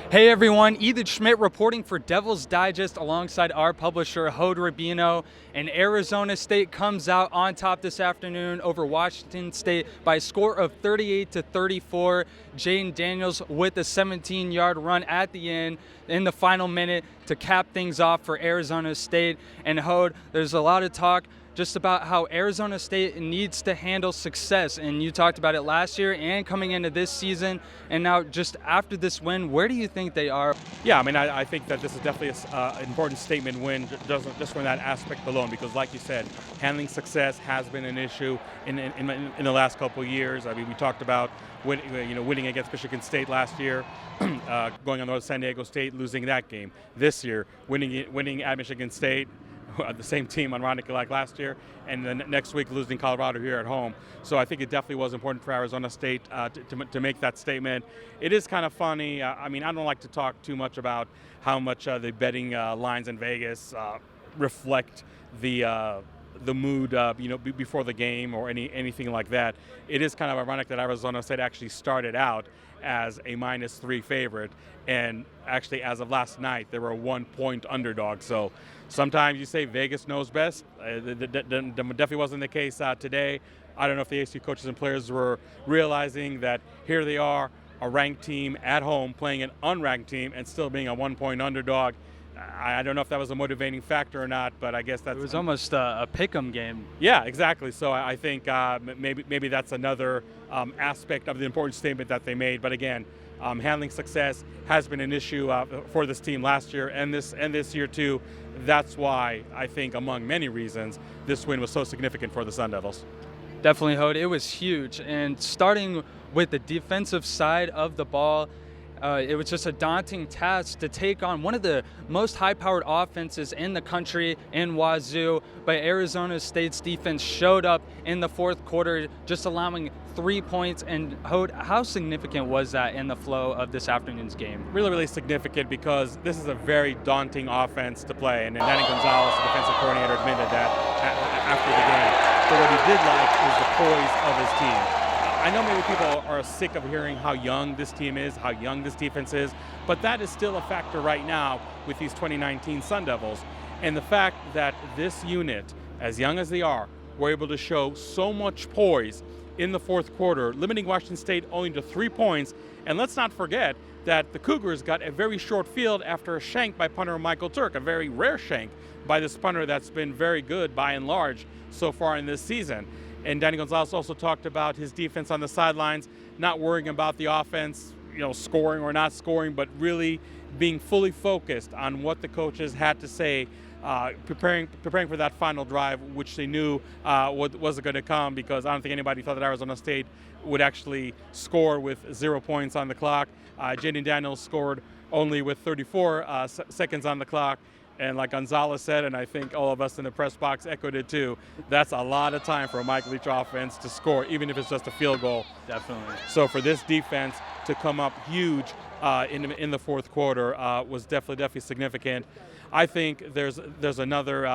Hey everyone, Ethan Schmidt reporting for Devil's Digest alongside our publisher Hode Rubino. And Arizona State comes out on top this afternoon over Washington State by a score of 38-34. Jaden Daniels with a 17-yard run at the end in the final minute to cap things off for Arizona State. And Hode, there's a lot of talk just about how Arizona State needs to handle success. And you talked about it last year and coming into this season. And now just after this win, where do you think they are? Yeah, I mean, I think that this is definitely an important statement win just from that aspect alone, because like you said, handling success has been an issue in the last couple of years. I mean, we talked about winning against Michigan State last year, going on the road to San Diego State, losing that game. This year, winning at Michigan State, the same team, ironically, like last year, and then next week losing Colorado here at home. So I think it definitely was important for Arizona State to make that statement. It is kind of funny. I mean, I don't like to talk too much about how much the betting lines in Vegas reflect the mood, before the game or anything like that. It is kind of ironic that Arizona State actually started out as a -3 favorite, and actually as of last night they were a 1-point underdog. So sometimes you say Vegas knows best. That definitely wasn't the case today. I don't know if the ASU coaches and players were realizing that here they are, a ranked team at home playing an unranked team and still being a 1-point underdog. I don't know if that was a motivating factor or not, but I guess that's... It was almost a pick'em game. Yeah, exactly. So I think maybe that's another aspect of the important statement that they made. But again, handling success has been an issue for this team last year and this year too. That's why I think, among many reasons, this win was so significant for the Sun Devils. Definitely, Hode. It was huge. And starting with the defensive side of the ball, it was just a daunting task to take on one of the most high-powered offenses in the country in Wazoo. But Arizona State's defense showed up in the fourth quarter, just allowing 3 points. And Hode, how significant was that in the flow of this afternoon's game? Really, really significant, because this is a very daunting offense to play. And Danny Gonzalez, the defensive coordinator, admitted that after the game. But what he did like was the poise of his team. I know maybe people are sick of hearing how young this team is, how young this defense is, but that is still a factor right now with these 2019 Sun Devils. And the fact that this unit, as young as they are, were able to show so much poise in the fourth quarter, limiting Washington State only to 3 points. And let's not forget that the Cougars got a very short field after a shank by punter Michael Turk, a very rare shank by this punter that's been very good by and large so far in this season. And Danny Gonzalez also talked about his defense on the sidelines, not worrying about the offense, scoring or not scoring, but really being fully focused on what the coaches had to say, preparing for that final drive, which they knew was going to come, because I don't think anybody thought that Arizona State would actually score with 0 points on the clock. Jaden Daniels scored only with 34 seconds on the clock. And like Gonzalez said, and I think all of us in the press box echoed it too, that's a lot of time for a Mike Leach offense to score, even if it's just a field goal. Definitely. So for this defense to come up huge in the fourth quarter was definitely significant. I think there's another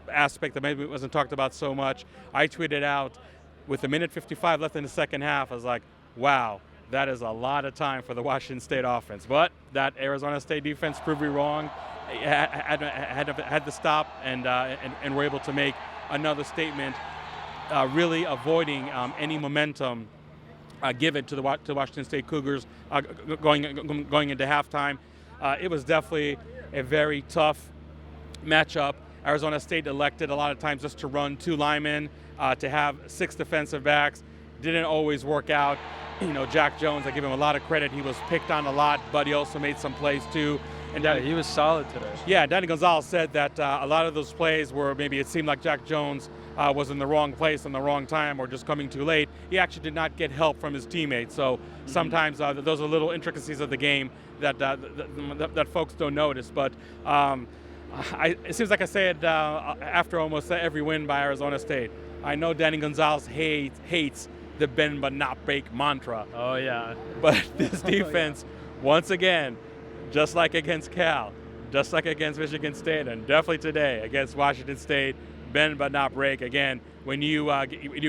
aspect that maybe wasn't talked about so much. I tweeted out, with a minute 55 left in the second half, I was like, wow, that is a lot of time for the Washington State offense. But that Arizona State defense proved me wrong. Had to stop and were able to make another statement, really avoiding any momentum given to the Washington State Cougars going into halftime. It was definitely a very tough matchup. Arizona State elected a lot of times just to run 2 linemen, to have 6 defensive backs. Didn't always work out. Jack Jones, I give him a lot of credit. He was picked on a lot, but he also made some plays too. And he was solid today. Yeah, Danny Gonzalez said that a lot of those plays where maybe it seemed like Jack Jones was in the wrong place in the wrong time or just coming too late, he actually did not get help from his teammates. So sometimes those are little intricacies of the game that folks don't notice. But it seems like I say it after almost every win by Arizona State. I know Danny Gonzalez hates the bend but not break mantra. Oh, yeah. But this defense, once again, just like against Cal, just like against Michigan State, and definitely today against Washington State, bend but not break. Again, when you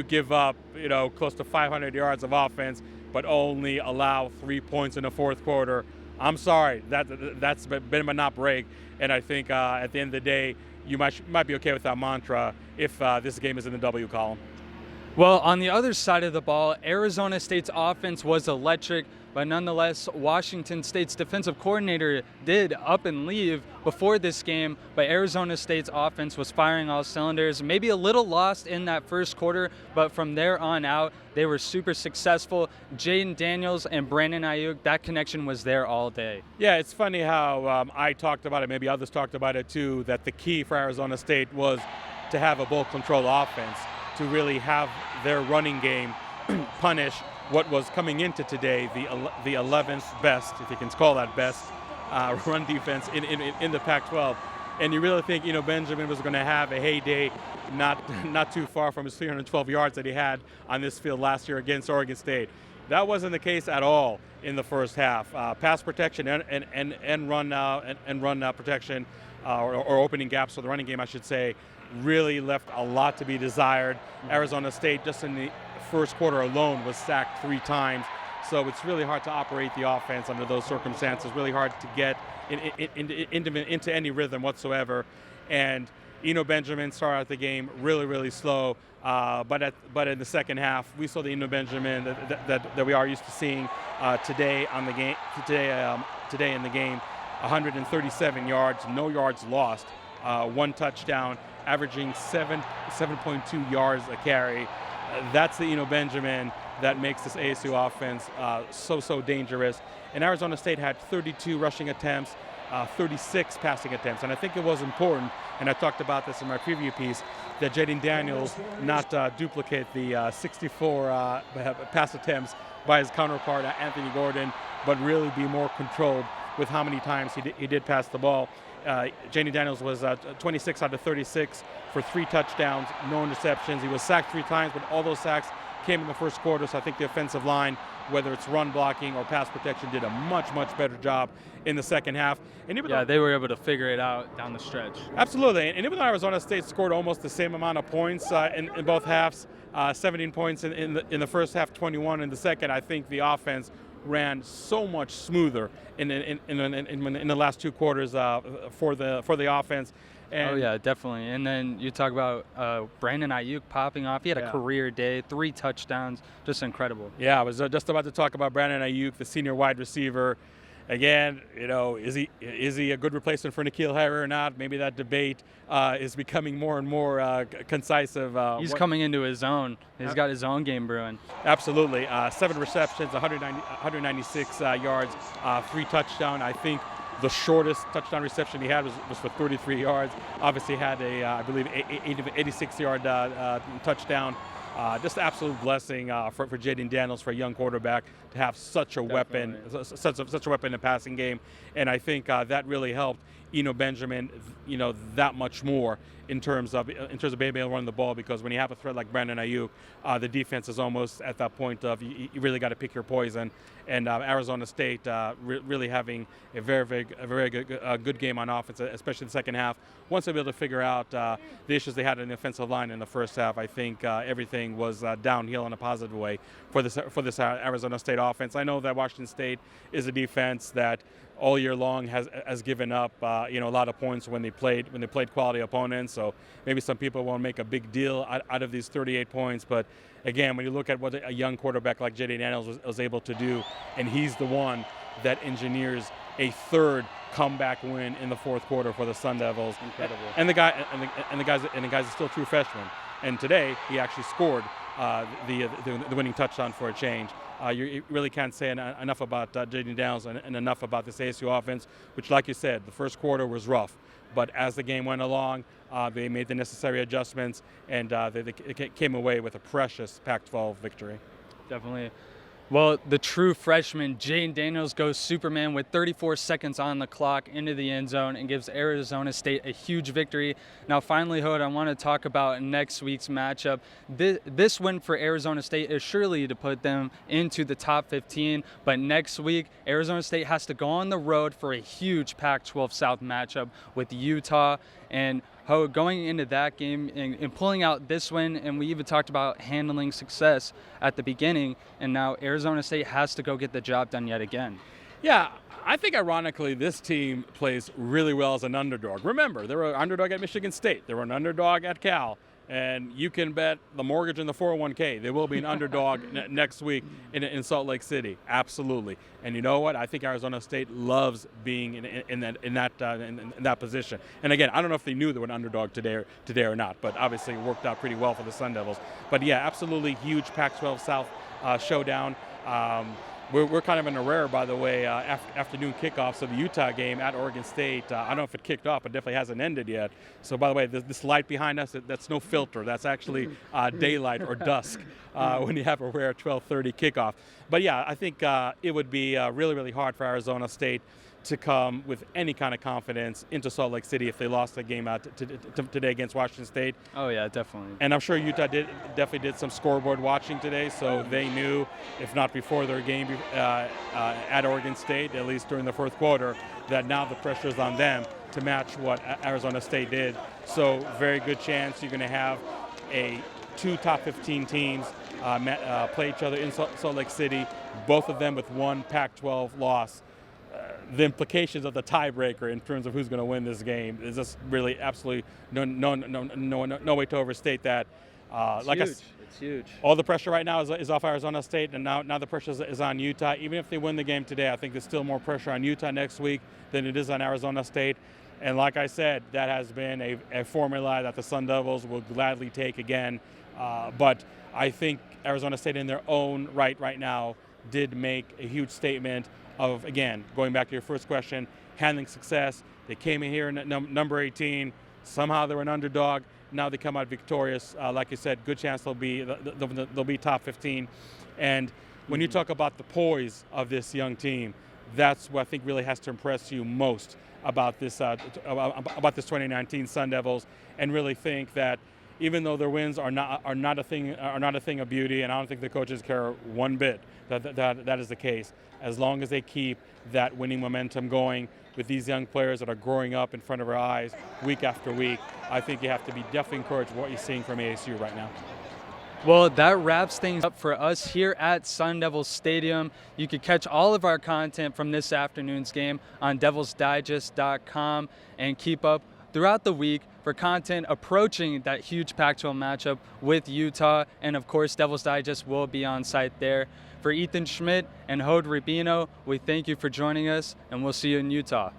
give up close to 500 yards of offense, but only allow 3 points in the fourth quarter, I'm sorry, that's been a not break, and I think at the end of the day, you might be okay with that mantra if this game is in the W column. Well, on the other side of the ball, Arizona State's offense was electric, but nonetheless, Washington State's defensive coordinator did up and leave before this game, but Arizona State's offense was firing all cylinders, maybe a little lost in that first quarter, but from there on out, they were super successful. Jaden Daniels and Brandon Ayuk, that connection was there all day. Yeah, it's funny how I talked about it, maybe others talked about it too, that the key for Arizona State was to have a ball control offense, to really have their running game punish what was coming into today the 11th best, if you can call that best, run defense in the Pac-12. And you really think, Benjamin was going to have a heyday not too far from his 312 yards that he had on this field last year against Oregon State. That wasn't the case at all in the first half. Pass protection and run protection, or opening gaps for the running game, I should say, really left a lot to be desired. Arizona State, just in the first quarter alone, was sacked 3 times. So it's really hard to operate the offense under those circumstances, really hard to get into any rhythm whatsoever. And Benjamin started out the game really slow, but in the second half, we saw the Benjamin that we are used to seeing today in the game. 137 yards, no yards lost, 1 touchdown, averaging 7.2 yards a carry. That's the Benjamin that makes this ASU offense so dangerous. And Arizona State had 32 rushing attempts, 36 passing attempts. And I think it was important, and I talked about this in my preview piece, that Jaden Daniels not duplicate the 64 pass attempts by his counterpart, Anthony Gordon, but really be more controlled with how many times he did pass the ball. Jaden Daniels was 26 out of 36 for 3 touchdowns, no interceptions. He was sacked 3 times, but all those sacks came in the first quarter. So I think the offensive line, whether it's run blocking or pass protection, did a much better job in the second half. And even they were able to figure it out down the stretch. Absolutely. And even though Arizona State scored almost the same amount of points in both halves, 17 points in the first half, 21 in the second, I think the offense ran so much smoother in the last 2 quarters for the offense. And oh yeah, definitely. And then you talk about Brandon Ayuk popping off. He had a career day, 3 touchdowns, just incredible. Yeah, I was just about to talk about Brandon Ayuk, the senior wide receiver. Again, is he a good replacement for N'Keal Harry or not? Maybe that debate is becoming more and more concise. He's coming into his own. He's got his own game brewing. Absolutely. 7 receptions, 196 yards, 3 touchdowns. I think the shortest touchdown reception he had was for 33 yards. Obviously had I believe, 86-yard touchdown. Just absolute blessing for Jaden Daniels, for a young quarterback, to have such a weapon, such a weapon in the passing game. And I think that really helped Benjamin, that much more in terms of being able to run the ball, because when you have a threat like Brandon Ayuk, the defense is almost at that point of you really got to pick your poison. And Arizona State really having a very good game on offense, especially in the second half. Once they were able to figure out the issues they had in the offensive line in the first half, I think everything was downhill in a positive way for this Arizona State offense. I know that Washington State is a defense that all year long has given up a lot of points when they played quality opponents. So maybe some people won't make a big deal out of these 38 points, but again, when you look at what a young quarterback like Jaden Daniels was able to do, and he's the one that engineers a 3rd comeback win in the 4th quarter for the Sun Devils. Incredible. And the guy's still a true freshman. And today he actually scored the winning touchdown for a change. You really can't say enough about Jaden Daniels and enough about this ASU offense, which, like you said, the first quarter was rough. But as the game went along, they made the necessary adjustments, and they came away with a precious Pac-12 victory. Definitely. Well, the true freshman, Jaden Daniels, goes Superman with 34 seconds on the clock into the end zone and gives Arizona State a huge victory. Now, finally, Hood, I want to talk about next week's matchup. This win for Arizona State is surely to put them into the top 15, but next week, Arizona State has to go on the road for a huge Pac-12 South matchup with Utah. And going into that game and pulling out this win, and we even talked about handling success at the beginning, and now Arizona State has to go get the job done yet again. Yeah, I think ironically this team plays really well as an underdog. Remember, they were an underdog at Michigan State. They were an underdog at Cal. And you can bet the mortgage and the 401k they will be an underdog next week in Salt Lake City. Absolutely. And you know what? I think Arizona State loves being in that position. And again, I don't know if they knew they were an underdog today or not, but obviously it worked out pretty well for the Sun Devils. But yeah, absolutely huge Pac-12 South showdown. We're kind of in a rare, by the way, afternoon kickoff. So the Utah game at Oregon State, I don't know if it kicked off, but definitely hasn't ended yet. So by the way, this light behind us, that's no filter. That's actually daylight or dusk when you have a rare 12:30 kickoff. But yeah, I think it would be really, really hard for Arizona State to come with any kind of confidence into Salt Lake City if they lost the game out today against Washington State. Oh yeah, definitely. And I'm sure Utah definitely did some scoreboard watching today, so they knew, if not before their game at Oregon State, at least during the fourth quarter, that now the pressure is on them to match what Arizona State did. So very good chance you're going to have two top 15 teams play each other in Salt Lake City, both of them with one Pac-12 loss. The implications of the tiebreaker in terms of who's going to win this game is just really absolutely no way to overstate that. It's huge. All the pressure right now is off Arizona State, and now the pressure is on Utah. Even if they win the game today, I think there's still more pressure on Utah next week than it is on Arizona State. And like I said, that has been a formula that the Sun Devils will gladly take again. But I think Arizona State in their own right now did make a huge statement of, again, going back to your first question, handling success. They came in here in number 18. Somehow they were an underdog. Now they come out victorious. Like you said, good chance they'll be top 15. And when you talk about the poise of this young team, that's what I think really has to impress you most about this 2019 Sun Devils, and really think that even though their wins are not a thing of beauty, and I don't think the coaches care one bit that is the case, as long as they keep that winning momentum going with these young players that are growing up in front of our eyes week after week, I think you have to be definitely encouraged with what you're seeing from ASU right now. Well, that wraps things up for us here at Sun Devils Stadium. You can catch all of our content from this afternoon's game on DevilsDigest.com and keep up throughout the week for content approaching that huge Pac-12 matchup with Utah. And of course, Devils Digest will be on site there. For Ethan Schmidt and Hode Rubino, we thank you for joining us, and we'll see you in Utah.